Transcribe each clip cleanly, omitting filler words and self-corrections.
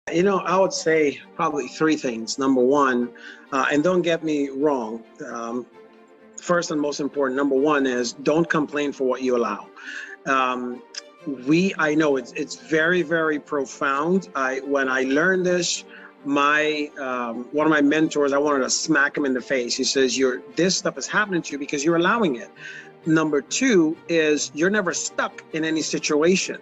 I would say probably three things. Number one, and don't get me wrong, first and most important, number one is don't complain for what you allow. I know it's very, very profound. When I learned this, one of my mentors, I wanted to smack him in the face. He says, this stuff is happening to you because you're allowing it. Number two is you're never stuck in any situation.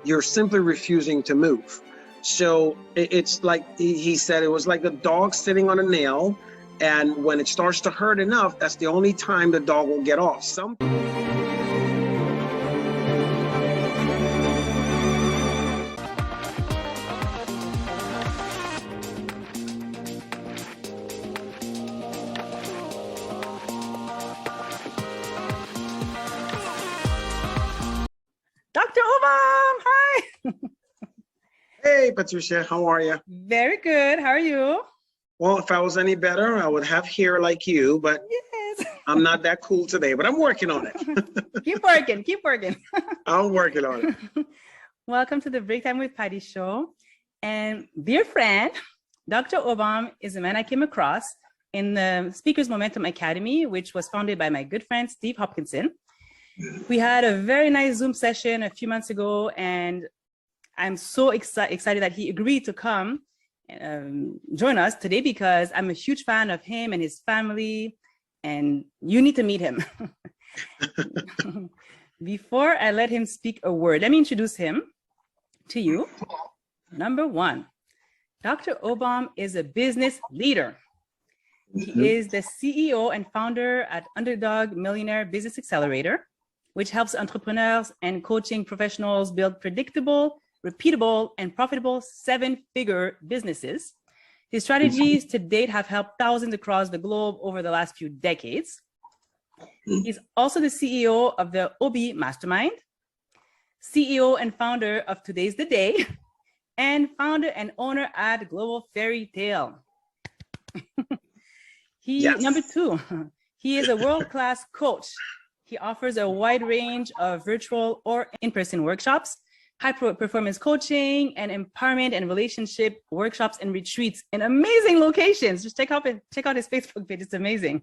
You're simply refusing to move. So it's like he said, it was like the dog sitting on a nail, and when it starts to hurt enough, that's the only time the dog will get off. Dr. Obom, hi. Hey, Patricia, how are you? Very good. How are you? Well, if I was any better, I would have hair like you, but yes. I'm not that cool today, but I'm working on it. Keep working, keep working. I'm working on it. Welcome to the Break Time with Patty show. And dear friend, Dr. Obom is a man I came across in the Speakers Momentum Academy, which was founded by my good friend, Steve Hopkinson. We had a very nice Zoom session a few months ago, and I'm so excited that he agreed to come join us today because I'm a huge fan of him and his family, and you need to meet him. Before I let him speak a word, let me introduce him to you. Number one, Dr. Obom is a business leader. He is the CEO and founder at Underdog Millionaire Business Accelerator, which helps entrepreneurs and coaching professionals build predictable, repeatable, and profitable seven-figure businesses. His strategies to date have helped thousands across the globe over the last few decades. He's also the CEO of the OB Mastermind, CEO and founder of Today's the Day, and founder and owner at Global Fairy Tale. Number two, he is a world-class coach. He offers a wide range of virtual or in-person workshops, high-performance coaching, and empowerment and relationship workshops and retreats in amazing locations. Just check out his Facebook page. It's amazing.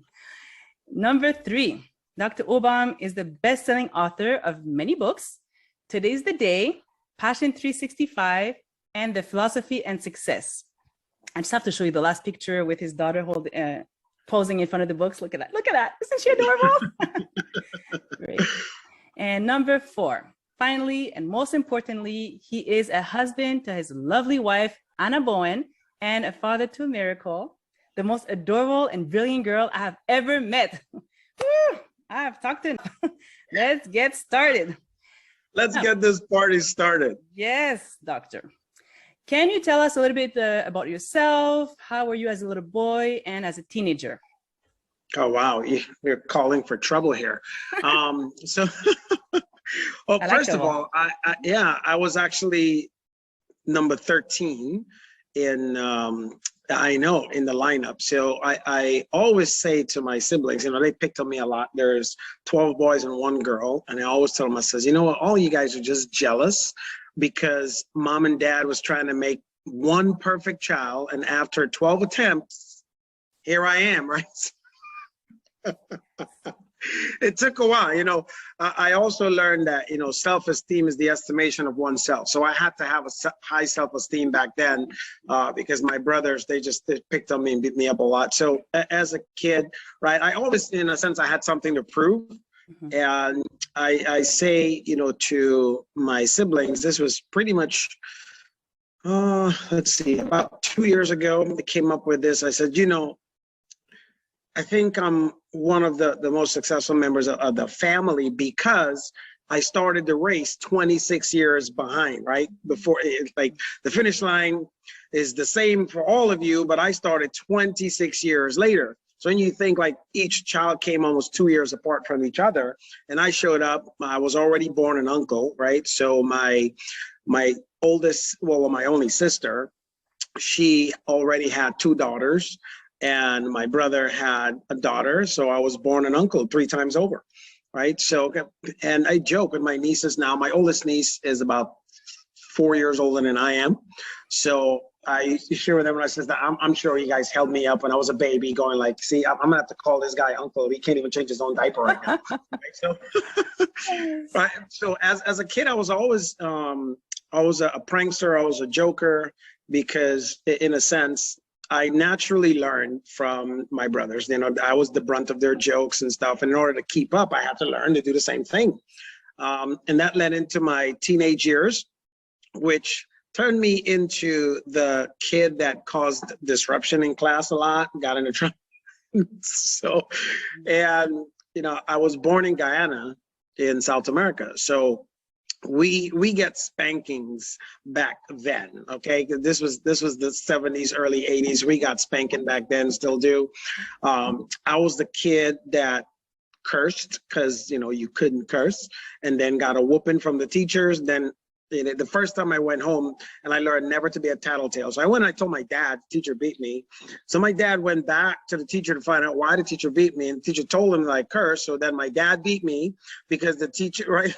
Number three, Dr. Obom is the best-selling author of many books, Today's the Day, Passion 365, and The Philosophy and Success. I just have to show you the last picture with his daughter posing in front of the books. Look at that. Look at that. Isn't she adorable? Great. And number four, finally, and most importantly, he is a husband to his lovely wife, Anna Bowen, and a father to Miracle, the most adorable and brilliant girl I have ever met. Woo, I have talked to him. Let's get started. Let's get this party started. Yes, doctor. Can you tell us a little bit about yourself? How were you as a little boy and as a teenager? Oh, wow. You're calling for trouble here. Well, first of all, I was actually number 13 in the lineup. So I always say to my siblings, they picked on me a lot. There's 12 boys and one girl. And I always tell them, I says, you know what, all you guys are just jealous because mom and dad was trying to make one perfect child. And after 12 attempts, here I am, right? It took a while, I also learned that, self-esteem is the estimation of oneself. So I had to have a high self-esteem back then because my brothers, they picked on me and beat me up a lot. So as a kid, right, I always, in a sense, I had something to prove. And I say, to my siblings, this was pretty much, let's see, about 2 years ago, I came up with this. I said, I think I'm one of the most successful members of the family because I started the race 26 years behind, right? Before, like the finish line is the same for all of you, but I started 26 years later. So when you think like each child came almost 2 years apart from each other, and I showed up, I was already born an uncle, right? So my oldest, my only sister, she already had 2 daughters. And my brother had a daughter, so I was born an uncle 3 times over, right? So, and I joke with my nieces now. My oldest niece is about 4 years older than I am. So I used to share with them when I said that I'm sure you guys held me up when I was a baby going like, see, I'm gonna have to call this guy uncle. He can't even change his own diaper right now. Right? So, right. So as a kid, I was always a prankster. I was a joker because in a sense, I naturally learned from my brothers. You know, I was the brunt of their jokes and stuff. And in order to keep up, I had to learn to do the same thing. And that led into my teenage years, which turned me into the kid that caused disruption in class a lot, got into trouble. So, and, you know, I was born in Guyana in South America. So we get spankings back then, okay? This was the 70s, early 80s. We got spanking back then, still do. I was the kid that cursed because, you know, you couldn't curse, and then got a whooping from the teachers. Then the first time I went home, and I learned never to be a tattletale. So I went and I told my dad, the teacher beat me. So my dad went back to the teacher to find out why the teacher beat me. And the teacher told him that I cursed. So then my dad beat me because the teacher, right?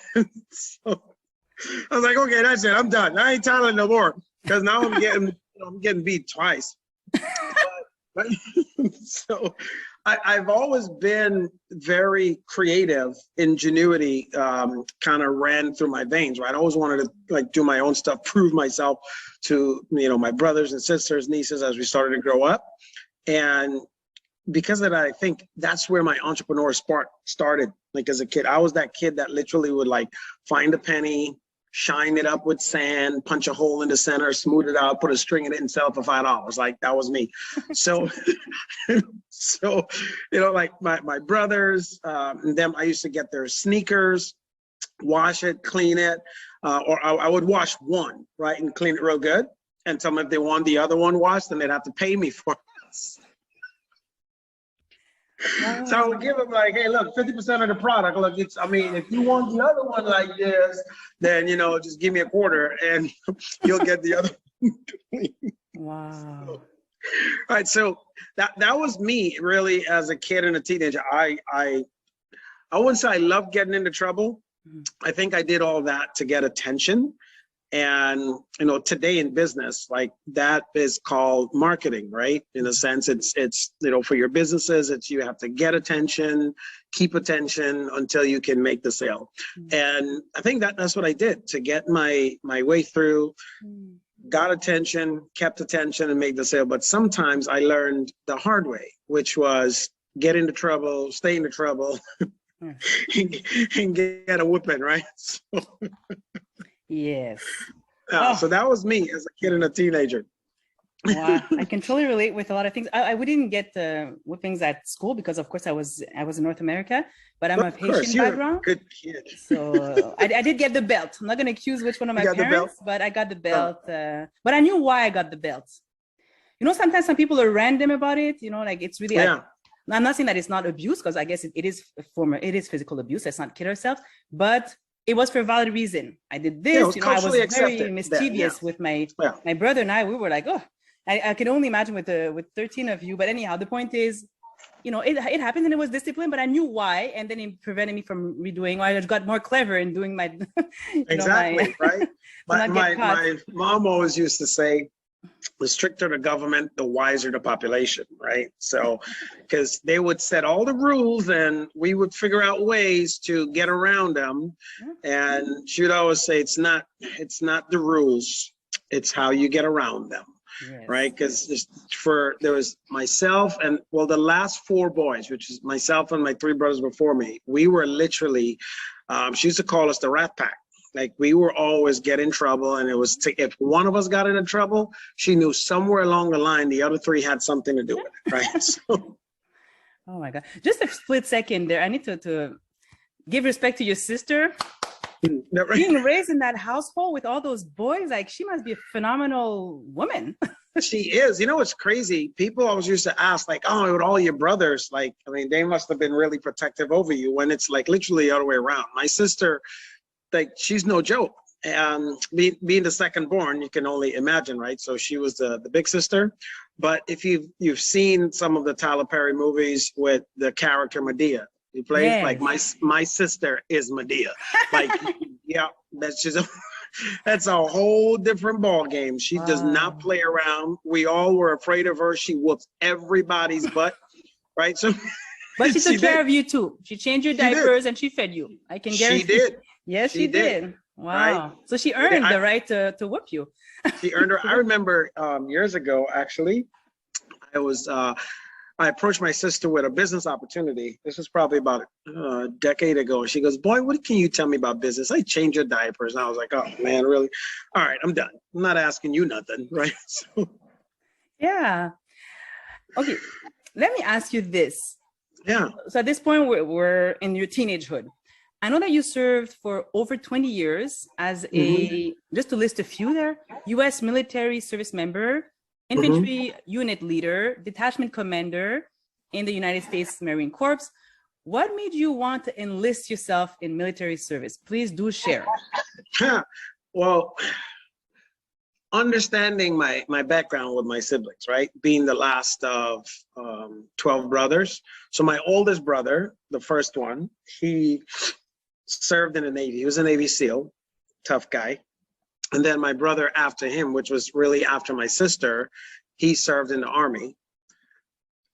So I was like, okay, that's it. I'm done. I ain't tattling no more. Because now I'm getting beat twice. But, so I've always been very creative. Ingenuity kind of ran through my veins, right? I always wanted to like do my own stuff, prove myself to, you know, my brothers and sisters, nieces as we started to grow up. And because of that, I think that's where my entrepreneur spark started. Like as a kid, I was that kid that literally would like find a penny, shine it up with sand, punch a hole in the center, smooth it out, put a string in it and sell it for $5. Like that was me. So, so, you know, like my brothers, and them, I used to get their sneakers, wash it, clean it, or I would wash one, right, and clean it real good. And tell them if they want the other one washed, then they'd have to pay me for it. Wow. So I would give them like, hey, look, 50% of the product. Look, it's, I mean, if you want the other one like this, then, you know, just give me a quarter and you'll get the other one. Wow. So, all right. So that was me really as a kid and a teenager. I wouldn't say I loved getting into trouble. I think I did all that to get attention. And, you know, today in business, like that is called marketing, right? In a sense, it's, you know, for your businesses, it's, you have to get attention, keep attention until you can make the sale. And I think that's what I did to get my way through, got attention, kept attention and made the sale. But sometimes I learned the hard way, which was get into trouble, stay into trouble and get a whooping, right? So, yes. So that was me as a kid and a teenager. Wow, I can totally relate with a lot of things. We didn't get the whippings at school because, of course, I was in North America, but I'm of Haitian background. Good kid. So I did get the belt. I'm not going to accuse which one of my parents, but I got the belt. But I knew why I got the belt. You know, sometimes some people are random about it. You know, like it's really. Yeah. I'm not saying that it's not abuse because I guess it is physical abuse. Let's not kid ourselves, but it was for a valid reason. I did this. Yeah, you know, I was very mischievous with my brother and I. We were like, oh, I can only imagine with 13 of you. But anyhow, the point is, you know, it happened and it was discipline, but I knew why, and then it prevented me from redoing. I got more clever in doing my exactly right. My mom always used to say, the stricter the government, the wiser the population, right? So, because they would set all the rules and we would figure out ways to get around them. And she would always say, it's not the rules, it's how you get around them, right? Because there was myself and, well, the last 4 boys, which is myself and my 3 brothers before me, we were literally, she used to call us the Rat Pack. Like we were always getting in trouble, and it was if one of us got into trouble, she knew somewhere along the line the other 3 had something to do with it, right? So, oh my God! Just a split second there. I need to give respect to your sister. Being raised in that household with all those boys, like she must be a phenomenal woman. She is. You know what's crazy? People always used to ask, like, "Oh, with all your brothers, like, I mean, they must have been really protective over you." When it's like literally the other way around. My sister. Like she's no joke. Being the second born, you can only imagine, right? So she was the big sister. But if you've seen some of the Tyler Perry movies with the character Medea, he plays like my sister is Medea. Like yeah, that's just That's a whole different ball game. She does not Wow. play around. We all were afraid of her. She whoops everybody's butt, right? So But she she took care did. of you too. She changed your She did. diapers and she fed you. I can She guarantee. did. Yes, she She did. did. Right? Wow. So she Yeah, earned the right to whoop you. she earned her. I remember years ago, actually, I was I approached my sister with a business opportunity. This was probably about a decade ago. She goes, "Boy, what can you tell me about business? I change your diapers." And I was like, "Oh man, really? All right, I'm done. I'm not asking you nothing, right?" So, Yeah. Okay. Let me ask you this. yeah. So at this point, we're in your teenagehood. I know that you served for over 20 years as just to list a few there, U.S. military service member, infantry unit leader, detachment commander in the United States Marine Corps. What made you want to enlist yourself in military service? Please do share. Well, understanding my background with my siblings, right? Being the last of 12 brothers. So my oldest brother, the first one, he served in the Navy. He was a Navy SEAL, tough guy. And then my brother after him, which was really after my sister, he served in the Army,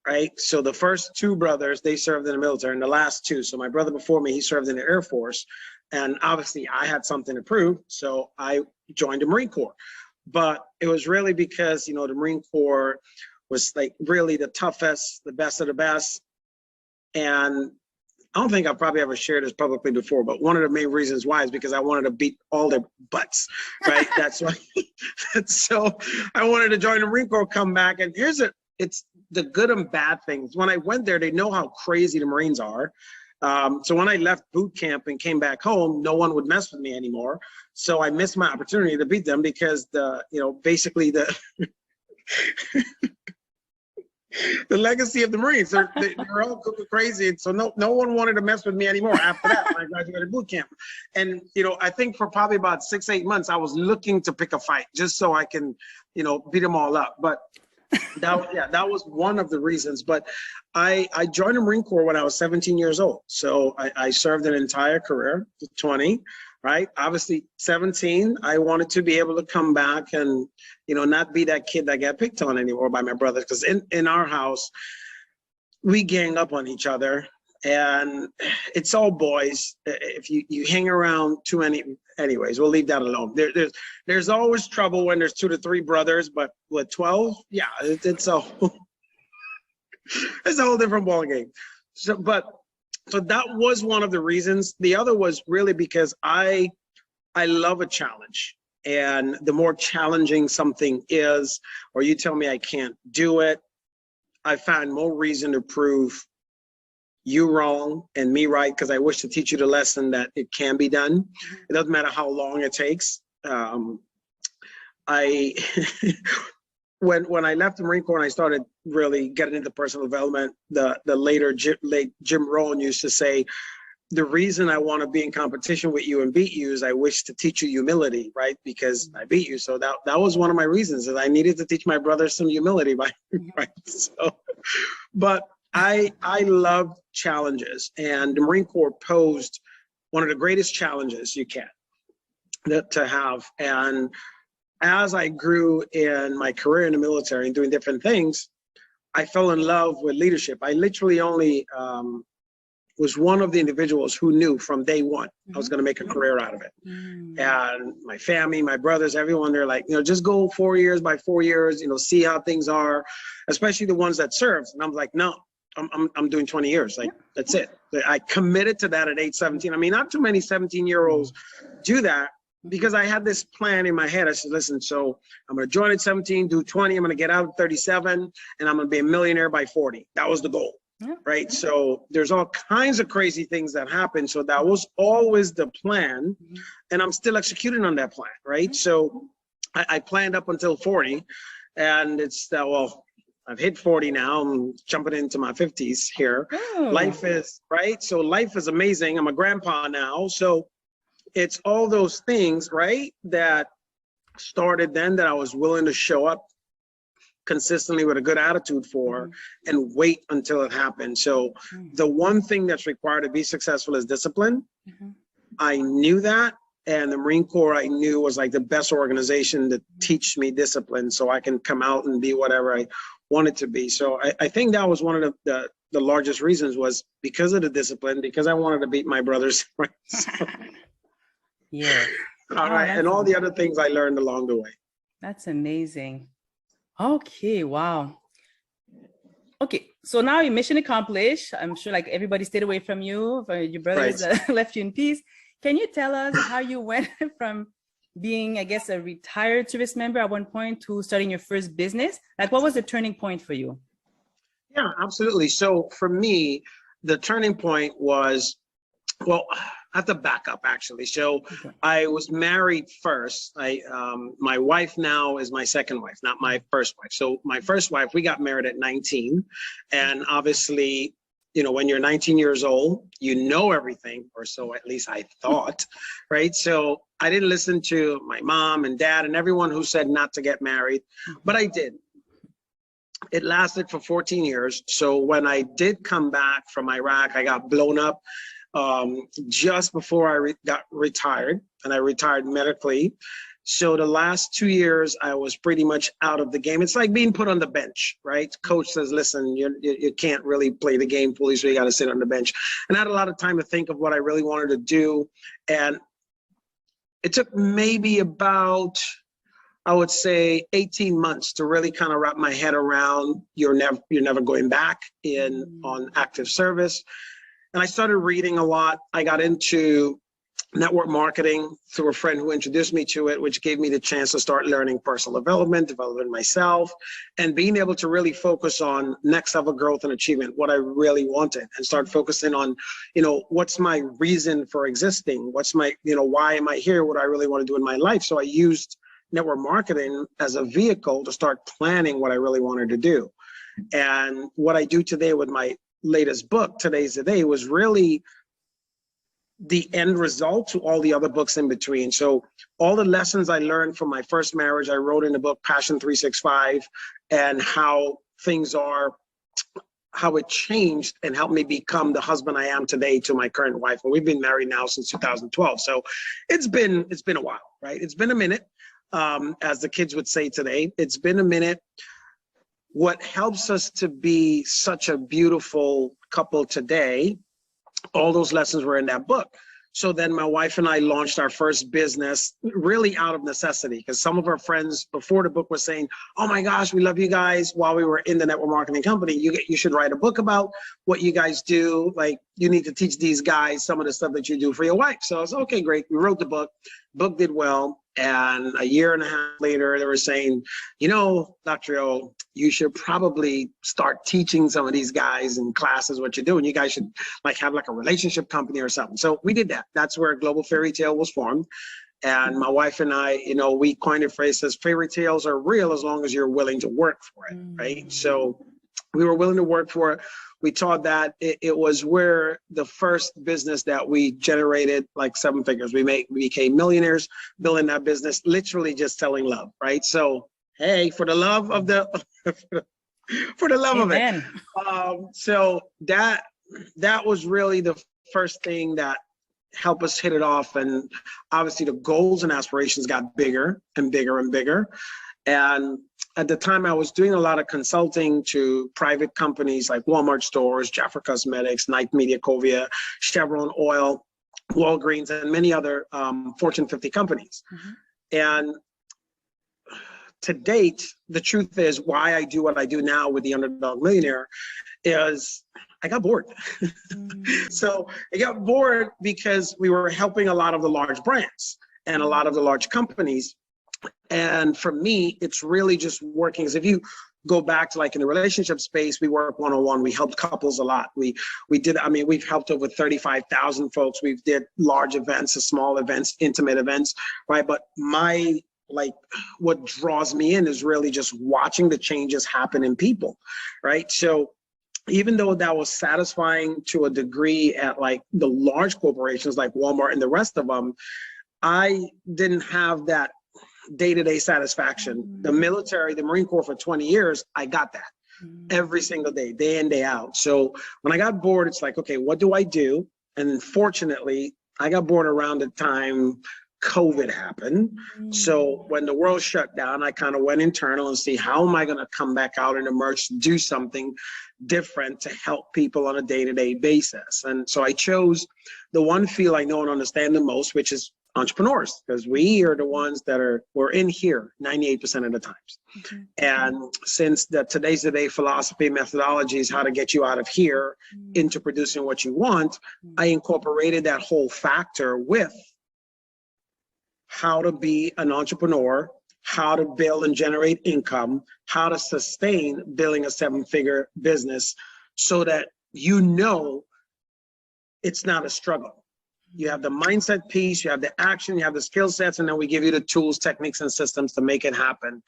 right? So the first two brothers, they served in the military, and the last two. So my brother before me, he served in the Air Force. And obviously I had something to prove, so I joined the Marine Corps. But it was really because, you know, the Marine Corps was like really the toughest, the best of the best. And I don't think I've probably ever shared this publicly before, but one of the main reasons why is because I wanted to beat all their butts, right? That's why. So I wanted to join the Marine Corps, come back, and it's the good and bad things. When I went there, they know how crazy the Marines are. So when I left boot camp and came back home, no one would mess with me anymore. So I missed my opportunity to beat them because basically the legacy of the Marines, they're all crazy. And so no one wanted to mess with me anymore after that when I graduated boot camp. And, I think for probably about 6-8 months, I was looking to pick a fight just so I can, beat them all up. But that was one of the reasons. But I joined the Marine Corps when I was 17 years old. So I served an entire career, 20, right? Obviously 17, I wanted to be able to come back and, not be that kid that got picked on anymore by my brothers. Because in our house, we gang up on each other. And it's all boys. If you hang around too many, anyways, we'll leave that alone. There's always trouble when there's 2 to 3 brothers, but with 12, yeah, it's a whole different ball game. So that was one of the reasons. The other was really because I love a challenge, and the more challenging something is, or you tell me I can't do it, I find more reason to prove you wrong and me right, because I wish to teach you the lesson that it can be done. It doesn't matter how long it takes. When I left the Marine Corps and I started really getting into personal development, the late Jim Rohn used to say, the reason I want to be in competition with you and beat you is I wish to teach you humility, right? Because I beat you. So that was one of my reasons, is I needed to teach my brothers some humility, right? So, but I love challenges, and the Marine Corps posed one of the greatest challenges you can to have. And as I grew in my career in the military and doing different things, I fell in love with leadership. I literally only was one of the individuals who knew from day one I was going to make a career out of it. And my family, my brothers, everyone, they're like, just go 4 years by 4 years, see how things are, especially the ones that served. And I'm like, no, I'm doing 20 years. Like, that's it. I committed to that at age 17. I mean, not too many 17-year-olds do that, because I had this plan in my head. I said, listen, so I'm going to join at 17, do 20. I'm going to get out at 37, and I'm going to be a millionaire by 40. That was the goal. Right. So there's all kinds of crazy things that happen. So that was always the plan. And I'm still executing on that plan. Right. So I planned up until 40, and it's I've hit 40 now. I'm jumping into my 50s here. Life is right. So life is amazing. I'm a grandpa now. So it's all those things, right, that started then, that I was willing to show up consistently with a good attitude for, and wait until it happened. So the one thing that's required to be successful is discipline. I knew that, And the Marine Corps I knew was like the best organization to teach me discipline so I can come out and be whatever I wanted to be. So I think that was one of the largest reasons, was because of the discipline, because I wanted to beat my brothers. Yeah. All right. And all the other things I learned along the way. That's amazing. Okay. Wow. Okay. So now your mission accomplished. I'm sure like everybody stayed away from you, your brothers left you in peace. Can you tell us how you went from being, I guess, a retired service member at one point to starting your first business? Like, what was the turning point for you? Yeah, absolutely. So for me, the turning point was, well, I have to back up actually. So I was married first. My wife now is my second wife, not my first wife. So my first wife, we got married at 19. And obviously, you know, when you're 19 years old, you know everything, or so at least I thought, right? So I didn't listen to my mom and dad and everyone who said not to get married, but I did. It lasted for 14 years. So when I did come back from Iraq, I got blown up just before I got retired, and I retired medically. So the last 2 years, I was pretty much out of the game. It's like being put on the bench, right? Coach says, listen, you can't really play the game fully, so you got to sit on the bench. And I had a lot of time to think of what I really wanted to do. And it took maybe about, I would say, 18 months to really kind of wrap my head around you're never going back on active service. And I started reading a lot. I got into network marketing through a friend who introduced me to it, which gave me the chance to start learning personal development, developing myself, and being able to really focus on next level growth and achievement, what I really wanted, and start focusing on, you know, what's my reason for existing? What's my, you know, why am I here? What I really want to do in my life? So I used network marketing as a vehicle to start planning what I really wanted to do. And what I do today with my latest book, Today's the Day, was really the end result to all the other books in between. So all the lessons I learned from my first marriage, I wrote in the book Passion 365, and how things are, how it changed and helped me become the husband I am today to my current wife. And we've been married now since 2012. So it's been a while, right? It's been a minute, as the kids would say today. It's been a minute. What helps us to be such a beautiful couple today, all those lessons were in that book. So then my wife and I launched our first business really out of necessity, because some of our friends before the book were saying, oh my gosh, we love you guys, while we were in the network marketing company. You should write a book about what you guys do. Like, you need to teach these guys some of the stuff that you do for your wife. So I was, okay, great. We wrote the book. Book did well. And a year and a half later, they were saying, you know, Dr. O, you should probably start teaching some of these guys in classes what you're doing. You guys should like have like a relationship company or something. So we did that. That's where Global Fairy Tale was formed. And my wife and I, you know, we coined a phrase that says fairy tales are real as long as you're willing to work for it, right? So we were willing to work for it. We taught that it was where the first business that we generated like 7 figures. We became millionaires building that business, literally just selling love, right? So, hey, for the love of the, for the love Amen. of it. So that was really the first thing that helped us hit it off. And obviously the goals and aspirations got bigger and bigger and bigger. And at the time, I was doing a lot of consulting to private companies like Walmart stores, Jafra Cosmetics, Nike Media, Covia, Chevron Oil, Walgreens, and many other Fortune 50 companies. And to date, the truth is why I do what I do now with the Underdog Millionaire is I got bored. So I got bored because we were helping a lot of the large brands and a lot of the large companies. And for me, it's really just working. As if you go back to like in the relationship space, we work one-on-one. We helped couples a lot. We did, I mean, we've helped over 35,000 folks. We've did large events, small events, intimate events, right? But what draws me in is really just watching the changes happen in people, right? So even though that was satisfying to a degree at like the large corporations like Walmart and the rest of them, I didn't have that day-to-day satisfaction. The military, the Marine Corps for 20 years, I got that every single day, day in, day out. So when I got bored, it's like, okay, what do I do? And fortunately, I got bored around the time COVID happened. So when the world shut down, I kind of went internal and see how am I going to come back out and emerge to do something different to help people on a day-to-day basis. And so I chose the one field I know and understand the most, which is entrepreneurs, because we are the ones that we're in here 98% of the times. And since today's the day philosophy methodology is how to get you out of here into producing what you want, I incorporated that whole factor with how to be an entrepreneur, how to build and generate income, how to sustain building a 7-figure business so that you know it's not a struggle. You have the mindset piece, you have the action, you have the skill sets, and then we give you the tools, techniques, and systems to make it happen.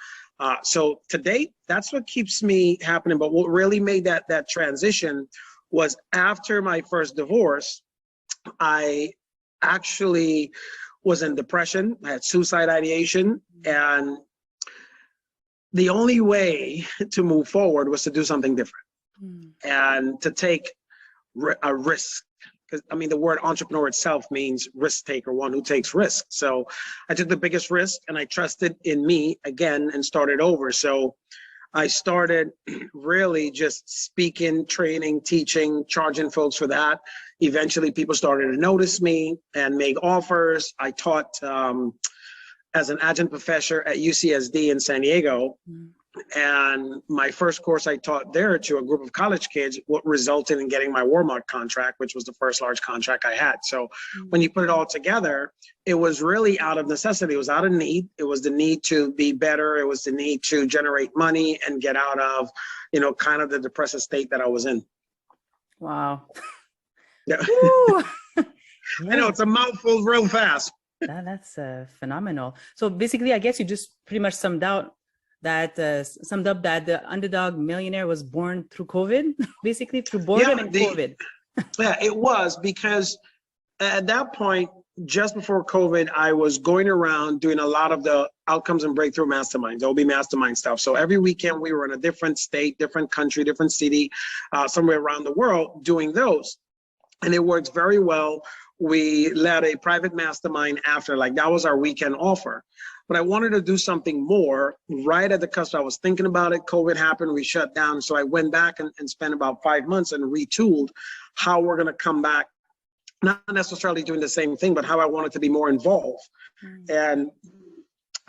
So to date, that's what keeps me happening. But what really made that transition was after my first divorce, I actually was in depression. I had suicide ideation, and the only way to move forward was to do something different and to take a risk. Because I mean, the word entrepreneur itself means risk taker, one who takes risk. So I took the biggest risk and I trusted in me again and started over. So I started really just speaking, training, teaching, charging folks for that. Eventually people started to notice me and make offers. I taught as an adjunct professor at UCSD in San Diego. And my first course I taught there to a group of college kids, what resulted in getting my Walmart contract, which was the first large contract I had. So when you put it all together, it was really out of necessity. It was out of need. It was the need to be better. It was the need to generate money and get out of, kind of the depressive state that I was in. Wow. Yeah. Yeah. I know it's a mouthful real fast. That's phenomenal. So basically, I guess you just pretty much summed up that the Underdog Millionaire was born through COVID, basically through boredom and COVID. Yeah, it was, because at that point, just before COVID, I was going around doing a lot of the outcomes and breakthrough masterminds, OB mastermind stuff. So every weekend we were in a different state, different country, different city, somewhere around the world doing those. And it works very well. We led a private mastermind after, like that was our weekend offer. But I wanted to do something more right at the cusp. I was thinking about it. COVID happened, we shut down. So I went back and spent about 5 months and retooled how we're going to come back, not necessarily doing the same thing, but how I wanted to be more involved. And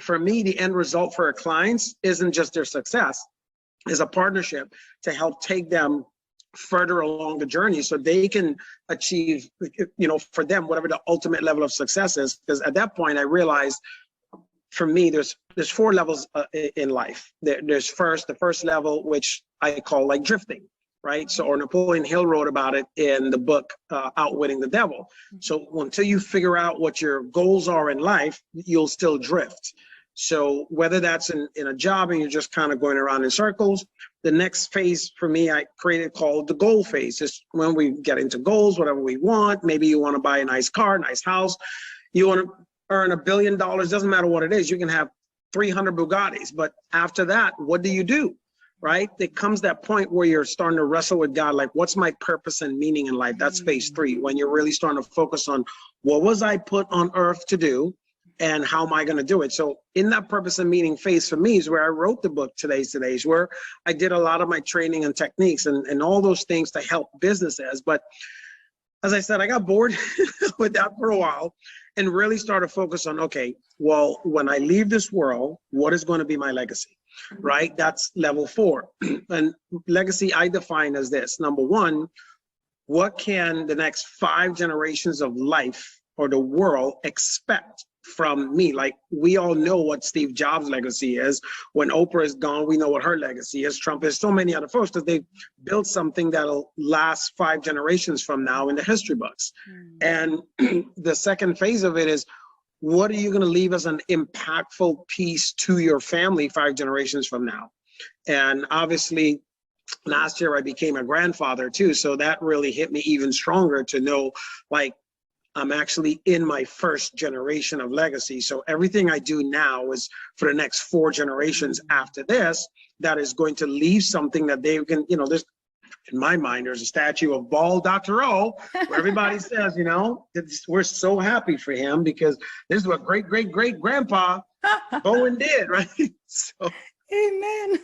for me, the end result for our clients isn't just their success, is a partnership to help take them further along the journey so they can achieve, for them, whatever the ultimate level of success is. Because at that point, I realized, for me, there's 4 levels in life. There's the first level, which I call like drifting, right? So, or Napoleon Hill wrote about it in the book, Outwitting the Devil. So until you figure out what your goals are in life, you'll still drift. So whether that's in a job and you're just kind of going around in circles, the next phase for me, I created called the goal phase. It's when we get into goals, whatever we want. Maybe you want to buy a nice car, nice house. You want to earn $1 billion, doesn't matter what it is. You can have 300 Bugattis, but after that, what do you do, right? There comes that point where you're starting to wrestle with God, like, what's my purpose and meaning in life? That's phase 3, when you're really starting to focus on what was I put on earth to do and how am I going to do it? So in that purpose and meaning phase for me is where I wrote the book Today's, where I did a lot of my training and techniques and all those things to help businesses. But as I said, I got bored with that for a while and really started to focus on, okay, well, when I leave this world, what is going to be my legacy, right? That's level 4. And legacy I define as this. Number 1, what can the next 5 generations of life or the world expect from me? Like, we all know what Steve Jobs' legacy is. When Oprah is gone, we know what her legacy is. Trump is, so many other folks, that they built something that'll last 5 generations from now in the history books. And the second phase of it is, what are you going to leave as an impactful piece to your family 5 generations from now? And obviously, last year I became a grandfather too. So that really hit me even stronger to know, like, I'm actually in my first generation of legacy. So everything I do now is for the next 4 generations after this, that is going to leave something that they can, in my mind, there's a statue of bald Dr. O, where everybody says, you know, we're so happy for him because this is what great-great-great-grandpa Bowen did, right? So, amen.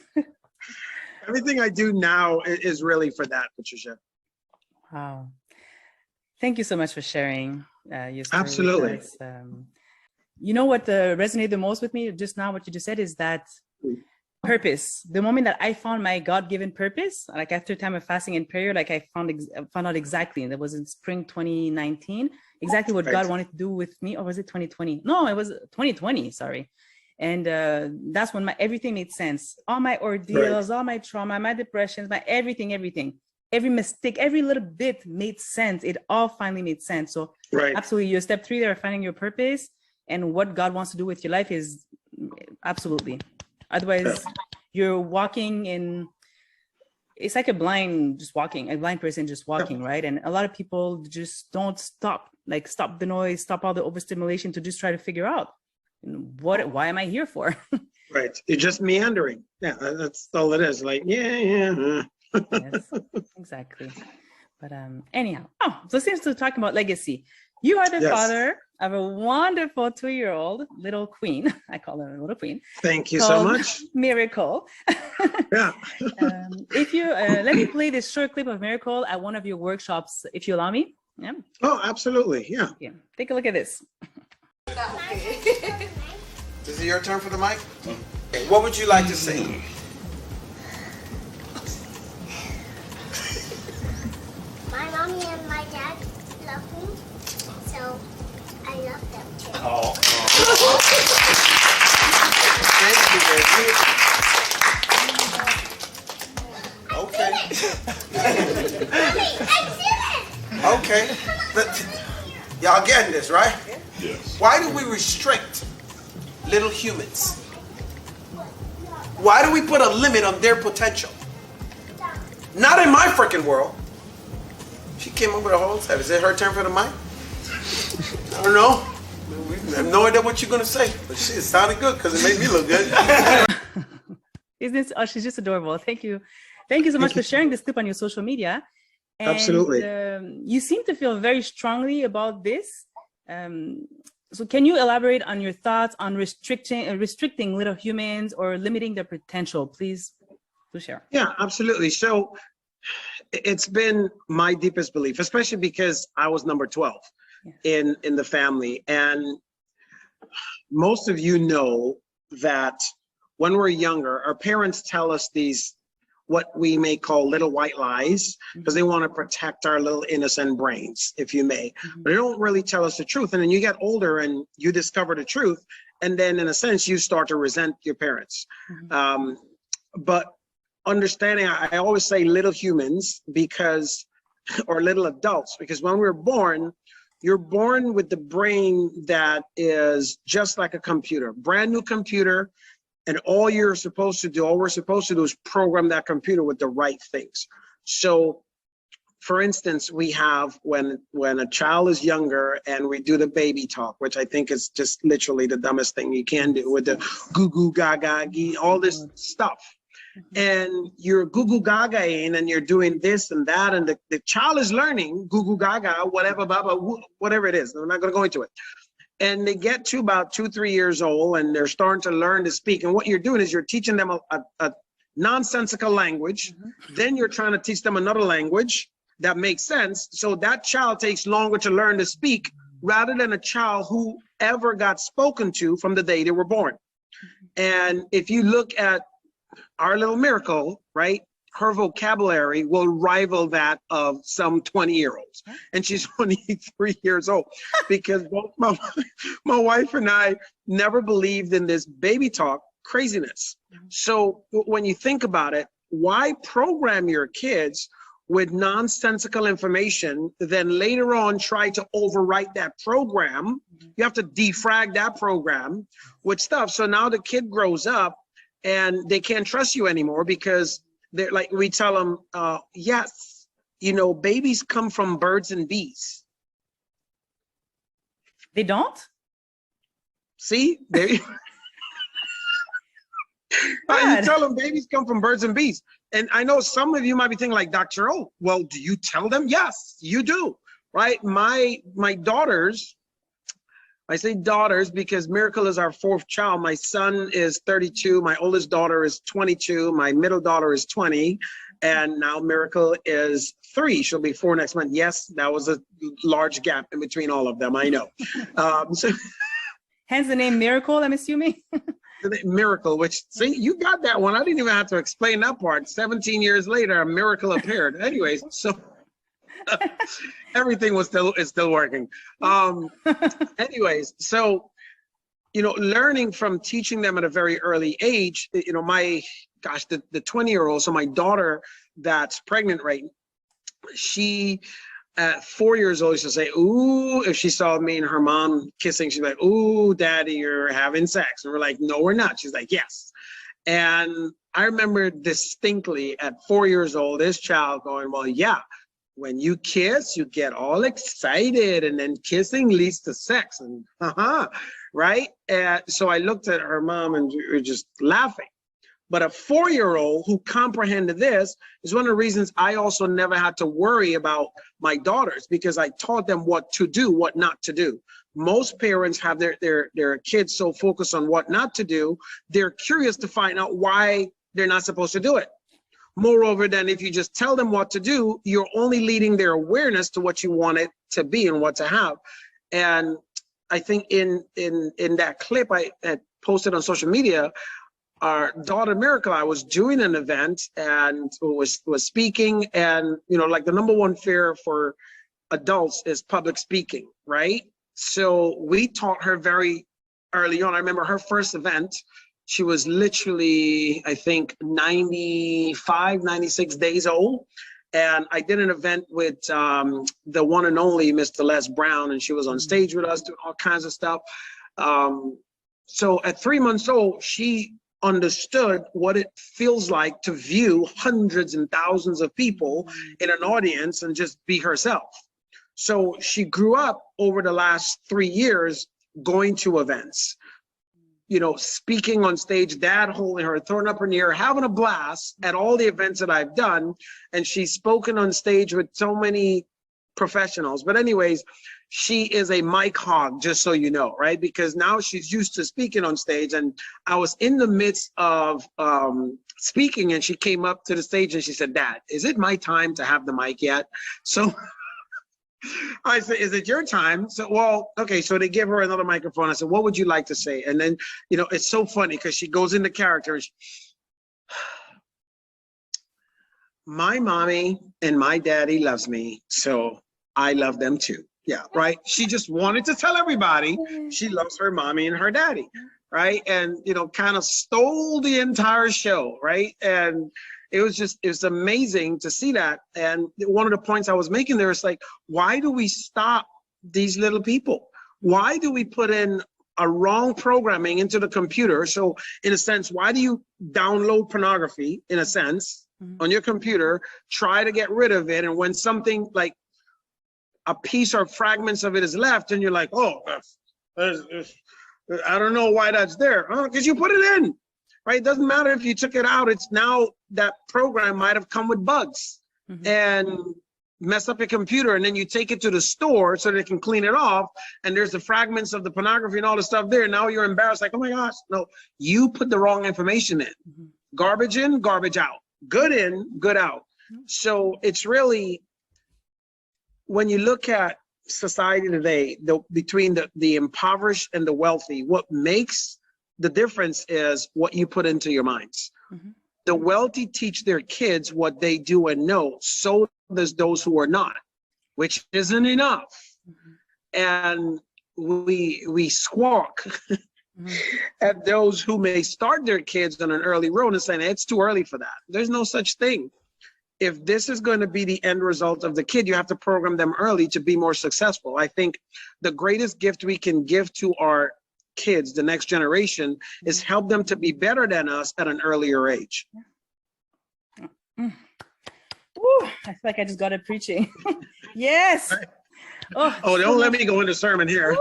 everything I do now is really for that, Patricia. Wow. Thank you so much for sharing your story. Absolutely. With us. You know what resonated the most with me just now, what you just said, is that purpose. The moment that I found my God-given purpose, like after a time of fasting and prayer, like I found out exactly, and that was in spring 2019, exactly what God wanted to do with me. Or was it 2020? No, it was 2020, sorry. And that's when everything made sense. All my ordeals, all my trauma, my depressions, my everything, every mistake, every little bit made sense. It all finally made sense. So absolutely, your step 3 there, finding your purpose and what God wants to do with your life is absolutely. Otherwise, you're walking in, it's like a blind person just walking, right? And a lot of people just don't stop the noise, stop all the overstimulation to just try to figure out why am I here for? Right. You're just meandering. Yeah, that's all it is. Like, yeah. Yes, exactly. But anyhow, so since we're talking about legacy, you are the father of a wonderful 2-year-old little queen. I call her a little queen. Thank you so much. Miracle. Yeah. If you let me play this short clip of Miracle at one of your workshops, if you allow me. Yeah. Oh, absolutely. Yeah. Take a look at this. Is it your turn for the mic? Okay. What would you like to say? My mommy and my dad love me, so I love them too. Oh. Thank you, baby. Okay. Mommy, I did it! Okay. Y'all getting this, right? Yes. Why do we restrict little humans? Why do we put a limit on their potential? Not in my freaking world. She came up with a whole time. Is it her turn for the mic? I don't know. I have no idea what you're going to say. But shit, it sounded good because it made me look good. Isn't this, she's just adorable. Thank you. Thank you so much for sharing this clip on your social media. And, absolutely. You seem to feel very strongly about this. So can you elaborate on your thoughts on restricting little humans or limiting their potential? Please do share. Yeah, absolutely. So it's been my deepest belief, especially because I was number 12 in the family. And most of you know that when we're younger, our parents tell us these, what we may call little white lies, because they want to protect our little innocent brains, if you may. But they don't really tell us the truth. And then you get older and you discover the truth. And then in a sense, you start to resent your parents. But understanding, I always say little humans because, or little adults, because when we're born, you're born with the brain that is just like a computer, brand new computer. And all we're supposed to do is program that computer with the right things. So for instance, we have when a child is younger and we do the baby talk, which I think is just literally the dumbest thing you can do with the goo goo gaga, all this stuff. And you're goo goo gagaing and you're doing this and that, and the child is learning goo goo gaga, whatever, blah, blah, whatever it is. I'm not going to go into it. And they get to about 2-3 years old and they're starting to learn to speak. And what you're doing is you're teaching them a nonsensical language. Then you're trying to teach them another language that makes sense. So that child takes longer to learn to speak rather than a child who ever got spoken to from the day they were born. And if you look at our little Miracle, right? Her vocabulary will rival that of some 20-year-olds. And she's only 3 years old because both my wife and I never believed in this baby talk craziness. So when you think about it, why program your kids with nonsensical information, then later on try to overwrite that program? You have to defrag that program with stuff. So now the kid grows up and they can't trust you anymore because they're like, we tell them, yes, you know, babies come from birds and bees. They don't? See, there. You tell them babies come from birds and bees. And I know some of you might be thinking like, Dr. O, well, do you tell them? Yes, you do, right? My daughters, I say daughters because Miracle is our fourth child. My son is 32. My oldest daughter is 22. My middle daughter is 20. And now Miracle is 3. She'll be 4 next month. Yes, that was a large gap in between all of them. I know. Hence the name Miracle, I'm assuming. Miracle, which, see, you got that one. I didn't even have to explain that part. 17 years later, a miracle appeared. Anyways, so everything is still working. Anyways, so, you know, learning from teaching them at a very early age, you know, the 20-year-old, so my daughter that's pregnant right, she at 4 years old, she'll say, ooh, if she saw me and her mom kissing, she's like, ooh, daddy, you're having sex. And we're like, no, we're not. She's like, yes. And I remember distinctly at 4 years old, this child going, well, yeah, when you kiss, you get all excited, and then kissing leads to sex, and right? And so I looked at her mom and we were just laughing. But a 4-year-old who comprehended this is one of the reasons I also never had to worry about my daughters, because I taught them what to do, what not to do. Most parents have their kids so focused on what not to do, they're curious to find out why they're not supposed to do it. Moreover, then if you just tell them what to do, you're only leading their awareness to what you want it to be and what to have. And I think in that clip I had posted on social media, our daughter Miracle, I was doing an event and was speaking, and you know, like the #1 fear for adults is public speaking, right? So we taught her very early on. I remember her first event, she was literally, I think, 95, 96 days old. And I did an event with the one and only Mr. Les Brown, and she was on stage with us doing all kinds of stuff. So at 3 months old, she understood what it feels like to view hundreds and thousands of people in an audience and just be herself. So she grew up over the last 3 years going to events, you know, speaking on stage, dad holding her, throwing up her ear, having a blast at all the events that I've done. And she's spoken on stage with so many professionals. But anyways, she is a mic hog, just so you know, right? Because now she's used to speaking on stage. And I was in the midst of speaking, and she came up to the stage and she said, Dad, is it my time to have the mic yet? So I said, is it your time? So, well, okay. So they give her another microphone. I said, what would you like to say? And then, you know, it's so funny because she goes into character. And my mommy and my daddy loves me, so I love them too. Yeah, right. She just wanted to tell everybody she loves her mommy and her daddy, right? And, you know, kind of stole the entire show, right? And it was amazing to see that. And one of the points I was making there is like, why do we stop these little people? Why do we put in a wrong programming into the computer? So in a sense, why do you download pornography, in a sense, on your computer, try to get rid of it, and when something like a piece or fragments of it is left, and you're like, oh, I don't know why that's there. Because you put it in, right? It doesn't matter if you took it out. It's now that program might have come with bugs and mess up your computer, and then you take it to the store so they can clean it off, and there's the fragments of the pornography and all the stuff there. Now you're embarrassed, like, oh my gosh, no, you put the wrong information in. Garbage in, garbage out. Good in, good out. So it's really, when you look at society today, between the impoverished and the wealthy, what makes the difference is what you put into your minds. The wealthy teach their kids what they do and know, so does those who are not, which isn't enough. And we squawk at those who may start their kids on an early road and saying, it's too early for that. There's no such thing. If this is going to be the end result of the kid, you have to program them early to be more successful. I think the greatest gift we can give to our kids, the next generation, is help them to be better than us at an earlier age. Ooh, I feel like I just got it preaching. Yes. Oh, don't let me go into sermon here.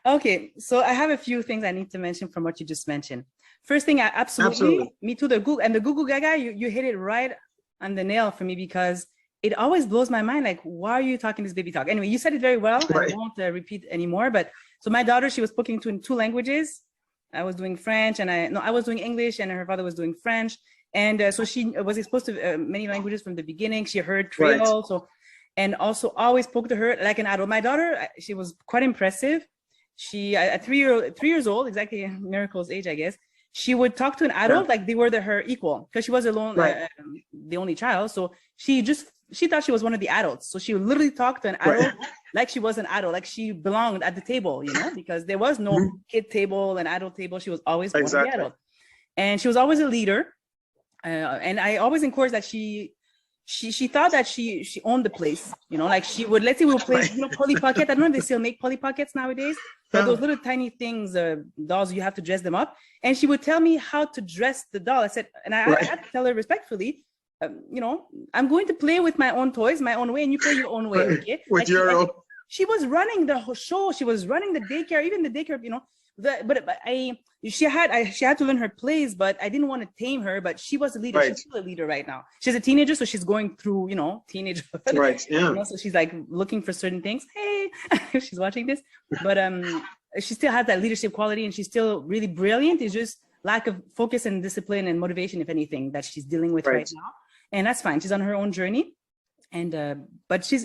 Okay, so I have a few things I need to mention from what you just mentioned. First thing, absolutely. Absolutely. Me too. The Google Gaga, you hit it right on the nail for me, because it always blows my mind. Like, why are you talking this baby talk? Anyway, you said it very well. Right. I won't repeat anymore. But so my daughter, she was speaking in two languages. I was doing French, and I was doing English, and her father was doing French. And so she was exposed to many languages from the beginning. She heard Creole, Right. and also always spoke to her like an adult. My daughter, she was quite impressive. She at 3 years old, exactly Miracle's age, I guess. She would talk to an adult like they were her equal, because she was alone, Right. the only child. So she thought she was one of the adults. So she would literally talk to an adult like she was an adult, like she belonged at the table, because there was no kid table and adult table. She was always one of the adult, and she was always a leader. And I always encouraged that she thought that she owned the place, like she would, let's say we would play, Polly Pocket. I don't know if they still make Polly Pockets nowadays, but those little tiny things, dolls, you have to dress them up. And she would tell me how to dress the doll. I said, and I had to tell her respectfully, I'm going to play with my own toys, my own way, and you play your own way, okay? With like your own. She was running the whole show. She was running the daycare, even the daycare, she had to learn her plays, but I didn't want to tame her. But she was a leader. Right. She's still a leader right now. She's a teenager, so she's going through, teenage. Right. Yeah. So she's like looking for certain things. Hey, if she's watching this, but she still has that leadership quality, and she's still really brilliant. It's just lack of focus and discipline and motivation, if anything, that she's dealing with right now. And that's fine. She's on her own journey. And but she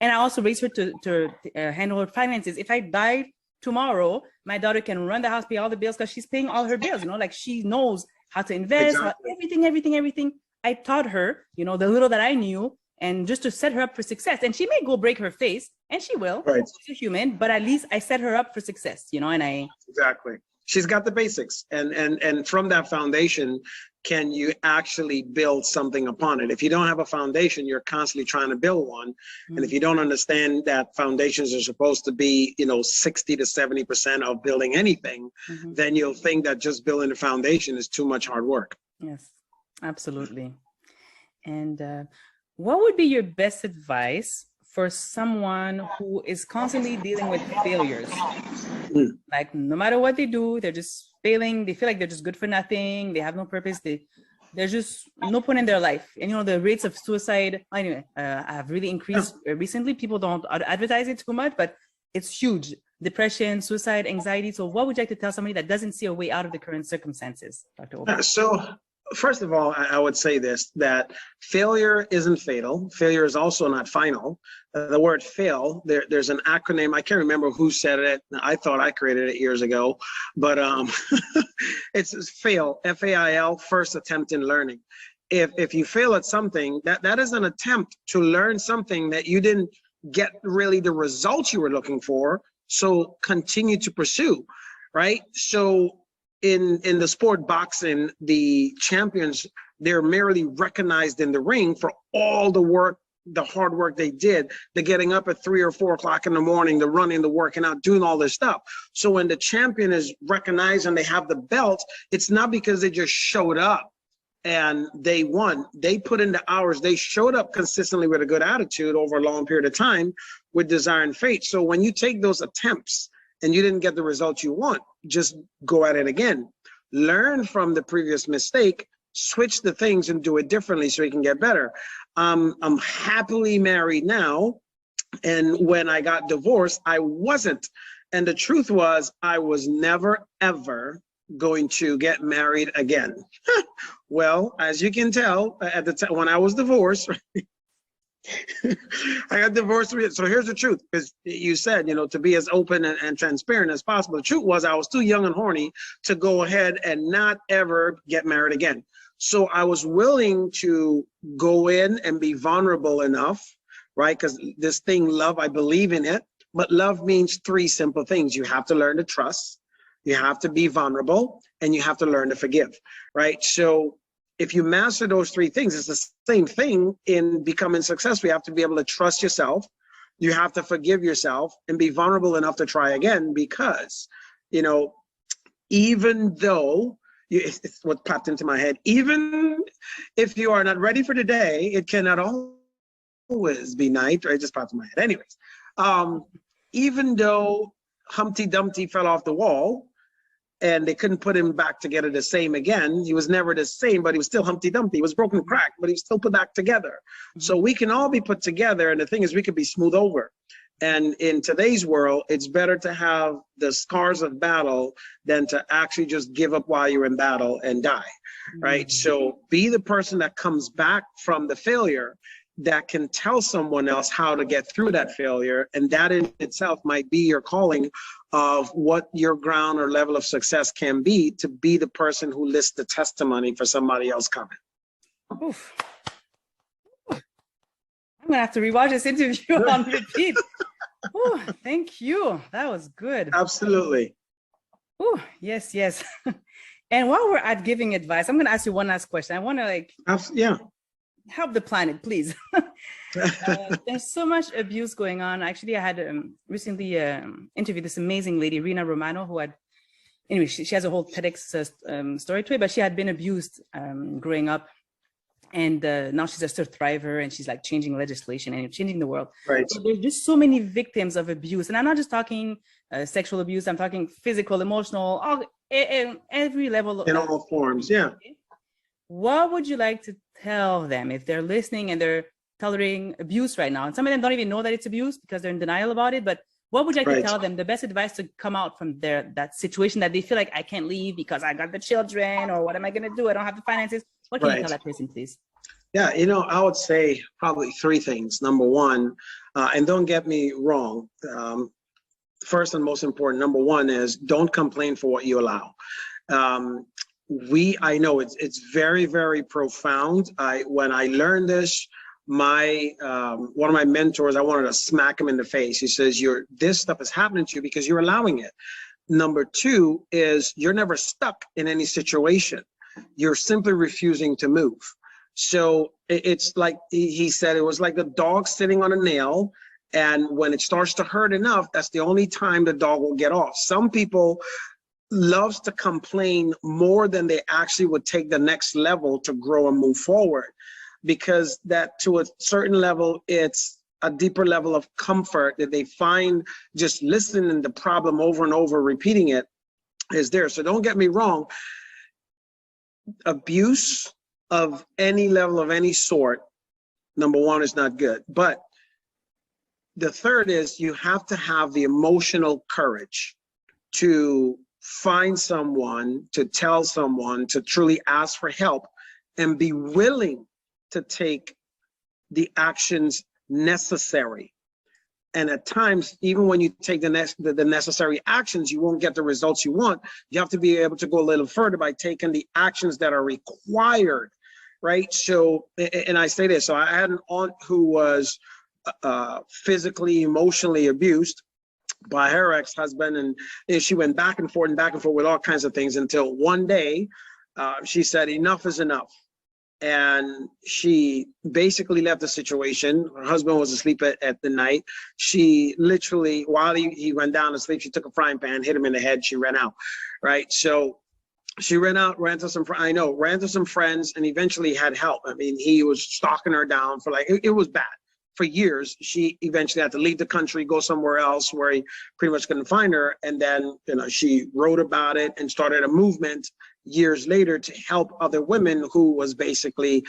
and I also raised her to handle her finances. If I died tomorrow, my daughter can run the house, pay all the bills, because she's paying all her bills, like she knows how to invest, everything. I taught her, the little that I knew, and just to set her up for success. And she may go break her face, and she will. Right. She's a human, but at least I set her up for success, and I. Exactly. She's got the basics, and from that foundation, can you actually build something upon it? If you don't have a foundation, you're constantly trying to build one. Mm-hmm. And if you don't understand that foundations are supposed to be, 60 to 70% of building anything, mm-hmm. then you'll think that just building a foundation is too much hard work. Yes, absolutely. And what would be your best advice for someone who is constantly dealing with failures? Like, no matter what they do, they're just failing. They feel like they're just good for nothing. They have no purpose. There's just no point in their life. And the rates of suicide, anyway, have really increased recently. People don't advertise it too much, but it's huge. Depression, suicide, anxiety. So what would you like to tell somebody that doesn't see a way out of the current circumstances, Dr. Obom? So first of all, I would say this, that failure isn't fatal. Failure is also not final. The word fail, there's an acronym. I can't remember who said it. I thought I created it years ago, but it's fail, F-A-I-L, first attempt in learning. If you fail at something, that is an attempt to learn something that you didn't get really the results you were looking for. So continue to pursue, right? So in the sport boxing, the champions, they're merely recognized in the ring for all the work, the hard work they did, the getting up at 3 or 4 o'clock in the morning, the running, the working out, doing all this stuff. So when the champion is recognized and they have the belt, it's not because they just showed up and they won. They put in the hours. They showed up consistently with a good attitude over a long period of time with desire and faith. So when you take those attempts and you didn't get the results you want, just go at it again. Learn from the previous mistake, switch the things and do it differently so you can get better. I'm happily married now. And when I got divorced, I wasn't. And the truth was, I was never, ever going to get married again. Well, as you can tell, at the time when I was divorced, I got divorced. So here's the truth, because you said, to be as open and transparent as possible. The truth was I was too young and horny to go ahead and not ever get married again. So I was willing to go in and be vulnerable enough, right? Because this thing, love, I believe in it. But love means 3 simple things. You have to learn to trust, you have to be vulnerable, and you have to learn to forgive, right? So if you master those 3 things, it's the same thing in becoming successful. You have to be able to trust yourself. You have to forgive yourself and be vulnerable enough to try again, because, even though it's what popped into my head, even if you are not ready for today, it cannot always be night, or it just popped in my head. Anyways, even though Humpty Dumpty fell off the wall, and they couldn't put him back together the same again. He was never the same, but he was still Humpty Dumpty. He was broken crack, but he was still put back together. So we can all be put together, and the thing is, we could be smooth over. And in today's world, it's better to have the scars of battle than to actually just give up while you're in battle and die, right? So be the person that comes back from the failure that can tell someone else how to get through that failure. And that in itself might be your calling of what your ground or level of success can be, to be the person who lists the testimony for somebody else coming. Oof. I'm gonna have to rewatch this interview on repeat. Ooh, thank you. That was good. Absolutely. Ooh, yes, yes. And while we're at giving advice, I'm gonna ask you one last question. I want to Yeah. help the planet, please. There's so much abuse going on. Actually, I had recently interviewed this amazing lady, Rena Romano, who had, anyway, she has a whole TEDx story to it, but she had been abused growing up. And now she's just a thriver, and she's like changing legislation and changing the world. Right. So there's just so many victims of abuse. And I'm not just talking sexual abuse, I'm talking physical, emotional, all, every level. In all forms, yeah. What would you like to tell them if they're listening and they're tolerating abuse right now? And some of them don't even know that it's abuse because they're in denial about it. But what would you like to tell them, the best advice to come out from that situation that they feel like, I can't leave because I got the children, or what am I going to do? I don't have the finances. What can you tell that person, please? Yeah, I would say probably three things. Number one, and don't get me wrong, first and most important, number one is don't complain for what you allow. I know it's very, very profound. When I learned this, one of my mentors, I wanted to smack him in the face. He says, this stuff is happening to you because you're allowing it. Number two is you're never stuck in any situation. You're simply refusing to move. So it's like he said, it was like the dog sitting on a nail. And when it starts to hurt enough, that's the only time the dog will get off. Some people loves to complain more than they actually would take the next level to grow and move forward, because that to a certain level, it's a deeper level of comfort that they find just listening to the problem over and over, repeating it is there. So don't get me wrong, abuse of any level of any sort, number one, is not good. But the third is you have to have the emotional courage to find someone, to tell someone, to truly ask for help, and be willing to take the actions necessary. And at times, even when you take the necessary actions, you won't get the results you want. You have to be able to go a little further by taking the actions that are required, right? So, and I say this, so I had an aunt who was physically, emotionally abused by her ex-husband, and she went back and forth with all kinds of things until one day she said, enough is enough. And she basically left the situation. Her husband was asleep at the night. She literally, while he went down to sleep, she took a frying pan, hit him in the head, she ran out, right? So she ran to some friends, and eventually had help. I mean, he was stalking her down for it was bad. For years, she eventually had to leave the country, go somewhere else where he pretty much couldn't find her. And then, she wrote about it and started a movement years later to help other women who was basically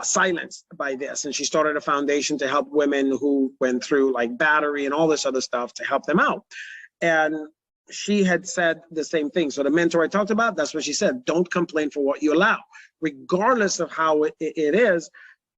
silenced by this. And she started a foundation to help women who went through like battery and all this other stuff, to help them out. And she had said the same thing. So the mentor I talked about, that's what she said. Don't complain for what you allow. Regardless of how it is,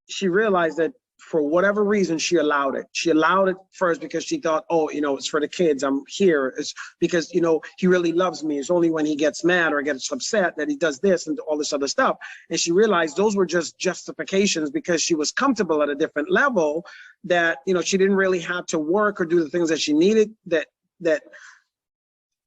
she realized that for whatever reason, she allowed it. She allowed it first because she thought, oh, it's for the kids. I'm here. It's because, he really loves me. It's only when he gets mad or gets upset that he does this and all this other stuff. And she realized those were just justifications because she was comfortable at a different level, that, she didn't really have to work or do the things that she needed, that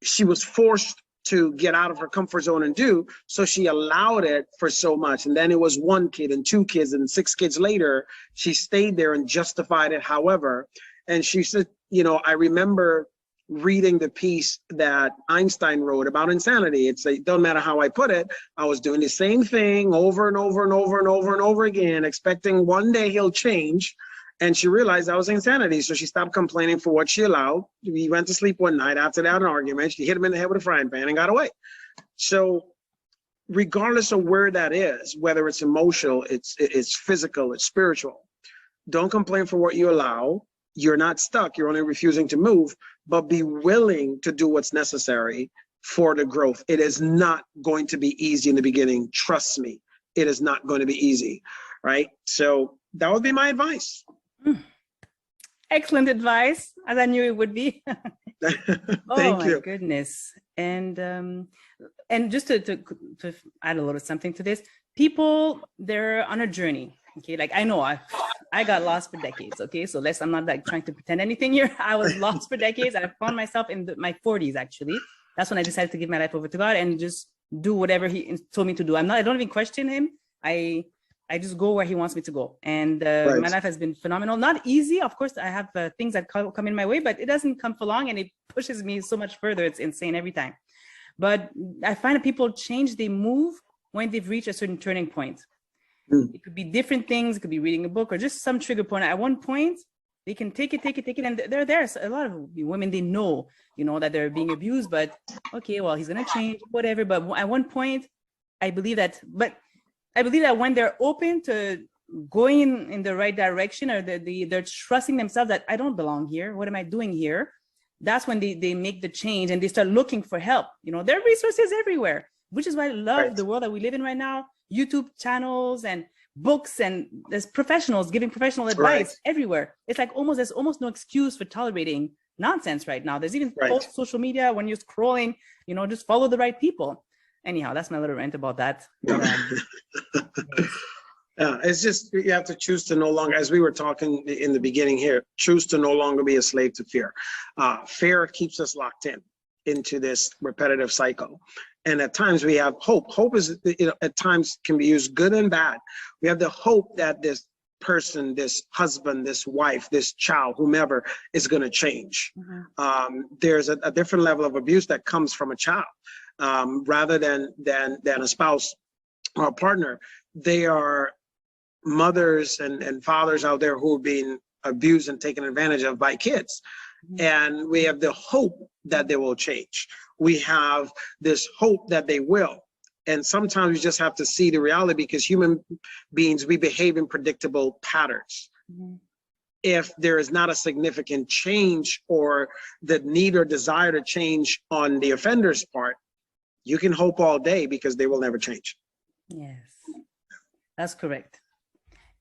she was forced to get out of her comfort zone and do. So she allowed it for so much. And then it was 1 kid and 2 kids and 6 kids later, she stayed there and justified it. However, and she said, I remember reading the piece that Einstein wrote about insanity. It doesn't matter how I put it, I was doing the same thing over and over and over and over and over again, expecting one day he'll change. And she realized that was insanity. So she stopped complaining for what she allowed. He went to sleep one night after that, an argument. She hit him in the head with a frying pan and got away. So regardless of where that is, whether it's emotional, it's physical, it's spiritual, don't complain for what you allow. You're not stuck. You're only refusing to move, but be willing to do what's necessary for the growth. It is not going to be easy in the beginning. Trust me, it is not going to be easy, right? So that would be my advice. Excellent advice, as I knew it would be. Thank you. My goodness. And just to add a little something to this, people, they're on a journey. Okay, like I know I got lost for decades. Okay, so I'm not like trying to pretend anything here. I was lost for decades. I found myself in my 40s actually. That's when I decided to give my life over to God and just do whatever He told me to do. I don't even question Him. I just go where He wants me to go. And my life has been phenomenal. Not easy, of course. I have things that come in my way, but it doesn't come for long, and it pushes me so much further. It's insane every time. But I find that people change, they move when they've reached a certain turning point. It could be different things. It could be reading a book or just some trigger point. At one point, they can take it, and they're there. So a lot of women, they know, that they're being abused, but okay, well, he's gonna change, whatever. But at one point, I believe that when they're open to going in the right direction, or they're trusting themselves that I don't belong here. What am I doing here? That's when they make the change and they start looking for help. There are resources everywhere, which is why I love the world that we live in right now. YouTube channels and books, and there's professionals giving professional advice everywhere. It's like there's almost no excuse for tolerating nonsense right now. There's even post social media when you're scrolling, just follow the right people. Anyhow, that's my little rant about that. Yeah, it's just, you have to choose to no longer, as we were talking in the beginning here, choose to no longer be a slave to fear. Fear keeps us locked into this repetitive cycle. And at times we have hope. Hope is, at times can be used good and bad. We have the hope that this person, this husband, this wife, this child, whomever is going to change. There's a different level of abuse that comes from a child rather than a spouse or a partner. They are mothers and fathers out there who are being abused and taken advantage of by kids. And we have the hope that they will change. We have this hope that they will. And sometimes you just have to see the reality, because human beings, we behave in predictable patterns. If there is not a significant change or the need or desire to change on the offender's part, you can hope all day because they will never change. Yes, that's correct.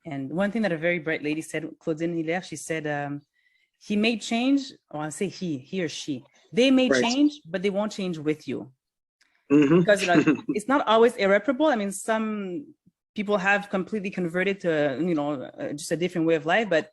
And one thing that a very bright lady said, Claudine, he left, she said, he may change, or I'll say he or she, they may change, but they won't change with you. Because it's not always irreparable. I mean, some people have completely converted to, just a different way of life, but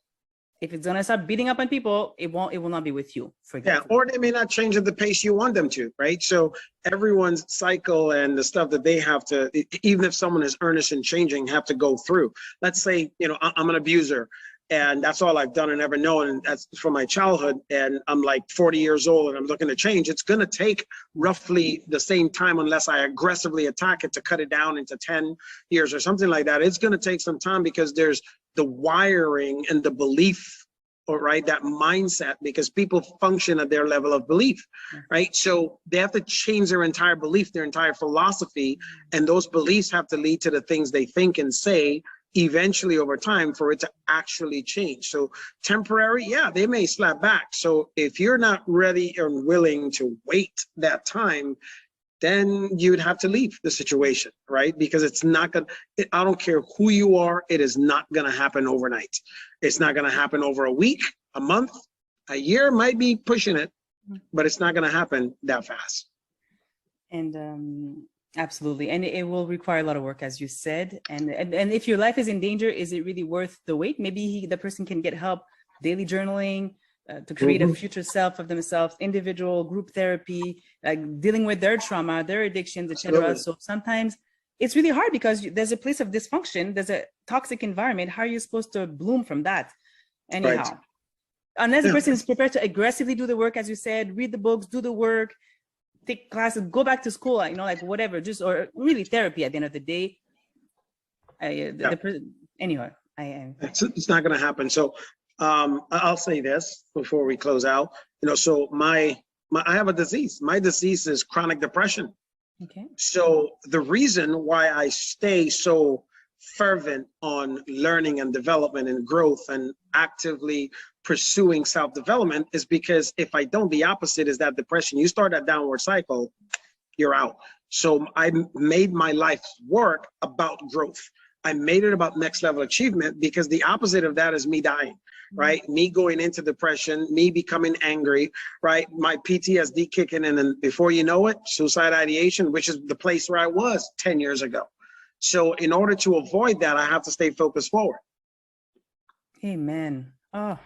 if it's gonna start beating up on people, it will not be with you, for example. Yeah, or they may not change at the pace you want them to, right? So everyone's cycle and the stuff that they have to, even if someone is earnest in changing, have to go through. Let's say, I'm an abuser, and that's all I've done and ever known, and that's from my childhood, and I'm like 40 years old and I'm looking to change. It's gonna take roughly the same time, unless I aggressively attack it to cut it down into 10 years or something like that. It's gonna take some time, because there's the wiring and the belief, that mindset, because people function at their level of belief, right? So they have to change their entire belief, their entire philosophy, and those beliefs have to lead to the things they think and say eventually over time for it to actually change. So temporary, yeah, they may slap back. So if you're not ready or willing to wait that time, then you would have to leave the situation, right? Because it's not gonna, I don't care who you are, it is not gonna happen overnight. It's not gonna happen over a week, a month, a year, might be pushing it, but it's not gonna happen that fast. And absolutely, and it will require a lot of work, as you said. And if your life is in danger, is it really worth the wait? Maybe the person can get help, daily journaling, to create a future self of themselves, individual, group therapy, dealing with their trauma, their addictions, etc. So sometimes it's really hard, because there's a place of dysfunction, there's a toxic environment. How are you supposed to bloom from that? Anyhow, unless the person is prepared to aggressively do the work, as you said, read the books, do the work, take classes, go back to school, whatever, or really therapy at the end of the day. Anyway, it's not going to happen. So I'll say this before we close out. So I have a disease. My disease is chronic depression. Okay. So the reason why I stay so fervent on learning and development and growth and actively pursuing self-development is because if I don't, the opposite is that depression. You start that downward cycle, you're out. So I made my life's work about growth. I made it about next level achievement, because the opposite of that is me dying, right? Me going into depression, me becoming angry, right? My PTSD kicking in, and before you know it, suicide ideation, which is the place where I was 10 years ago. So in order to avoid that, I have to stay focused forward. Amen. Oh,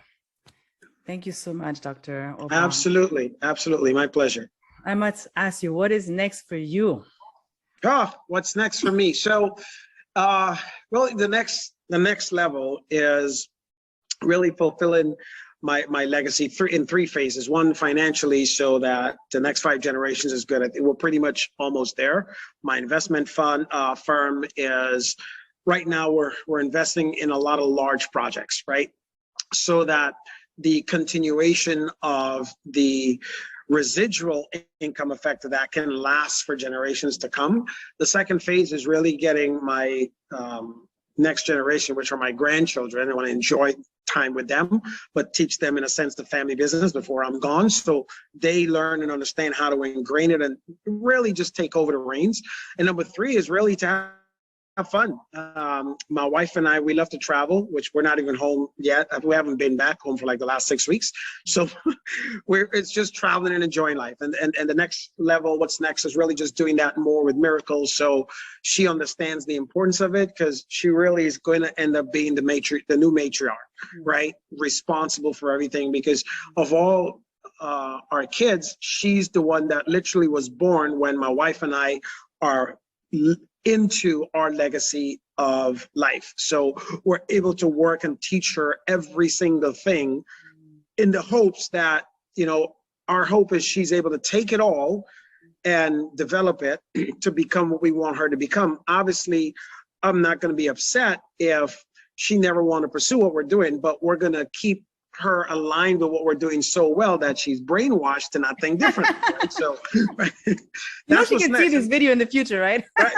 thank you so much, Dr. Obom. Absolutely. Absolutely. My pleasure. I must ask you, what is next for you? Oh, what's next for me? So really the next level is really fulfilling my legacy in three phases. One, financially, so that the next 5 generations is good. I think we're pretty much almost there. My investment fund firm is, right now we're investing in a lot of large projects, right? So that the continuation of the residual income effect of that can last for generations to come. The second phase is really getting my next generation, which are my grandchildren. I want to enjoy time with them, but teach them, in a sense, the family business before I'm gone, so they learn and understand how to ingrain it and really just take over the reins. And number 3 is really to have fun. My wife and I, we love to travel, which we're not even home yet. We haven't been back home for like the last 6 weeks. So it's just traveling and enjoying life. And the next level, what's next, is really just doing that more with Miracle. So she understands the importance of it, because she really is going to end up being the new matriarch, right? Responsible for everything, because of all our kids, she's the one that literally was born when my wife and I are into our legacy of life. So we're able to work and teach her every single thing, in the hopes that, you know, our hope is she's able to take it all and develop it to become what we want her to become. Obviously, I'm not going to be upset if she never want to pursue what we're doing, but we're going to keep her aligned with what we're doing so well that she's brainwashed to not think differently. Right? So right? You know, she can see this video in the future, right? Right?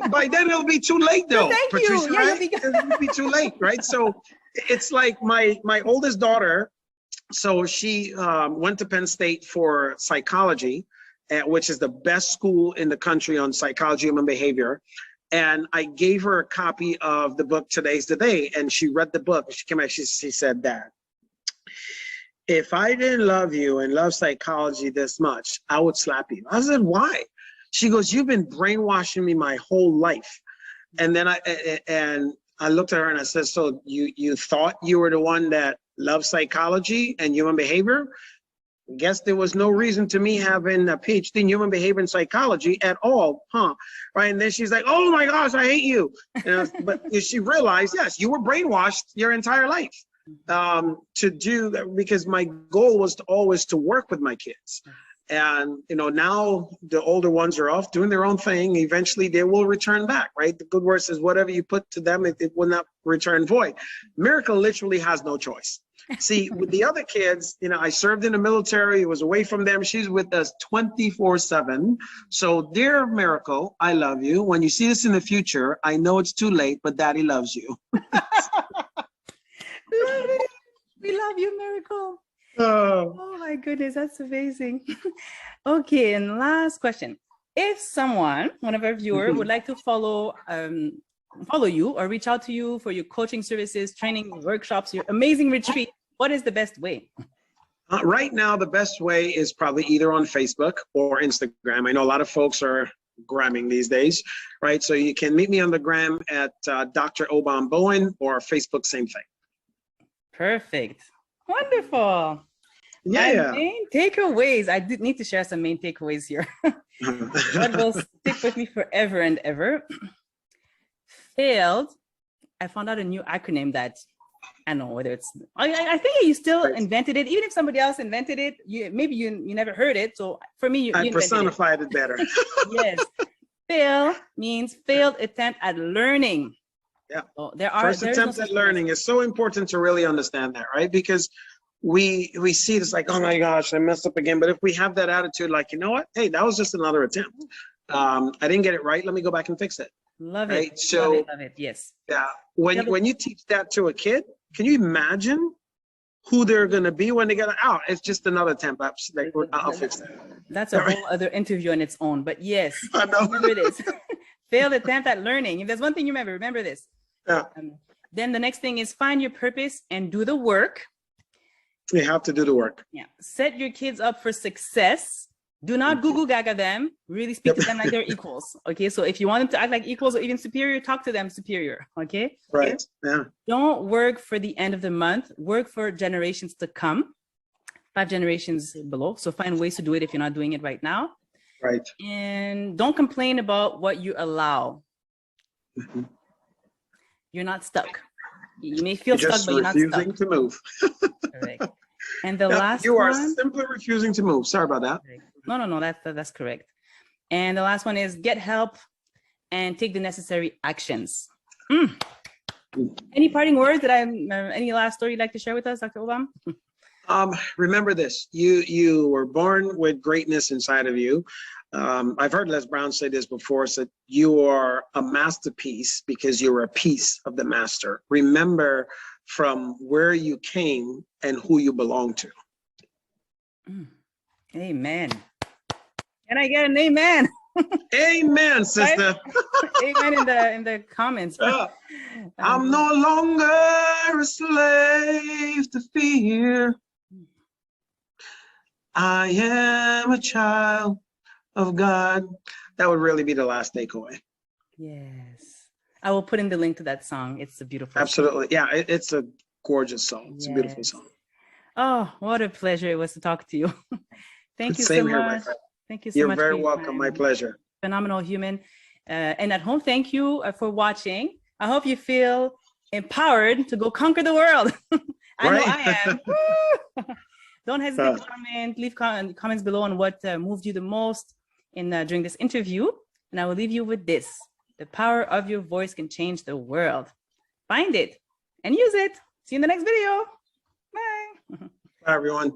By then it'll be too late, though. Thank Patricia, you. right? It'll be too late, right? So it's like my oldest daughter. So she went to Penn State for psychology, which is the best school in the country on psychology, human behavior. And I gave her a copy of the book, Today's the Day, and she read the book. She came back, she said, "Dad, if I didn't love you and love psychology this much, I would slap you." I said, "Why?" She goes, "You've been brainwashing me my whole life." And then I looked at her and I said, "So you thought you were the one that loved psychology and human behavior? Guess there was no reason to me having a PhD in human behavior and psychology at all, huh?" Right? And then she's like, "Oh my gosh, I hate you." But she realized, yes, you were brainwashed your entire life. To do that, because my goal was always to work with my kids. And, you know, now the older ones are off doing their own thing. Eventually they will return back, right? The good word says, whatever you put to them, it will not return void. Miracle literally has no choice. See, with the other kids, you know, I served in the military, it was away from them. She's with us 24/7. So dear Miracle, I love you. When you see this in the future, I know it's too late, but Daddy loves you. Love it. We love you, Miracle. Oh my goodness, that's amazing. Okay, and last question. If one of our viewers would like to follow you or reach out to you for your coaching services, training, workshops, your amazing retreat, what is the best way? Right now, the best way is probably either on Facebook or Instagram. I know a lot of folks are gramming these days, right? So you can meet me on the gram at Dr. Obom Bowen, or Facebook, same thing. Perfect. Wonderful. Yeah. And main takeaways. I did need to share some main takeaways here. That will stick with me forever and ever. Failed. I found out a new acronym that I don't know whether it's. I think you still invented it. Even if somebody else invented it, maybe you never heard it. So for me, you I personified it better. Yes. Fail means failed attempt at learning. Yeah. So First attempt at learning is so important to really understand that, right? Because we see this like, oh my gosh, I messed up again. But if we have that attitude, like, you know what? Hey, that was just another attempt, I didn't get it right. Let me go back and fix it. Love Right, it. so- love it, love it. Yes. Yeah. Yeah, but- When you teach that to a kid, can you imagine who they're gonna be when they get out? It's just another temp. I'll fix that. That's a whole other interview on its own. But yes, I know. remember this. Failed attempt at learning. If there's one thing you remember this. Yeah. Then the next thing is find your purpose and do the work. You have to do the work. Yeah. Set your kids up for success. Do not goo gaga them. Really speak to them like they're equals. Okay. So if you want them to act like equals or even superior, talk to them superior. Okay. Right. Yeah. Don't work for the end of the month. Work for generations to come. 5 generations below. So find ways to do it if you're not doing it right now. Right. And don't complain about what you allow. Mhm. You're not stuck. You may feel You're stuck, just but you're not refusing stuck. to move. Correct. And the Yeah, last you are one. simply refusing to move. Sorry about that. No, that's correct. And the last one is get help and take the necessary actions. Any parting words that any last story you'd like to share with us, Dr. Obom? Remember this, you were born with greatness inside of you. I've heard Les Brown say this before, said you are a masterpiece because you're a piece of the master. Remember from where you came and who you belong to. Amen. Can I get an amen? Amen, sister. Amen in the comments. I'm no longer a slave to fear. I am a child of God. That would really be the last takeaway. Yes. I will put in the link to that song. It's a beautiful Absolutely. Yeah, it's a gorgeous song. It's a beautiful Yes. song. Oh, what a pleasure it was to talk to you. Thank you Same so here, my much. friend. Thank you so You're much. very for your welcome. My time. pleasure. Phenomenal human. And at home, thank you for watching. I hope you feel empowered to go conquer the world. I know I am. Woo! Don't hesitate to comment. Leave comments below on what moved you the most during this interview. And I will leave you with this. The power of your voice can change the world. Find it and use it. See you in the next video. Bye. Bye, everyone.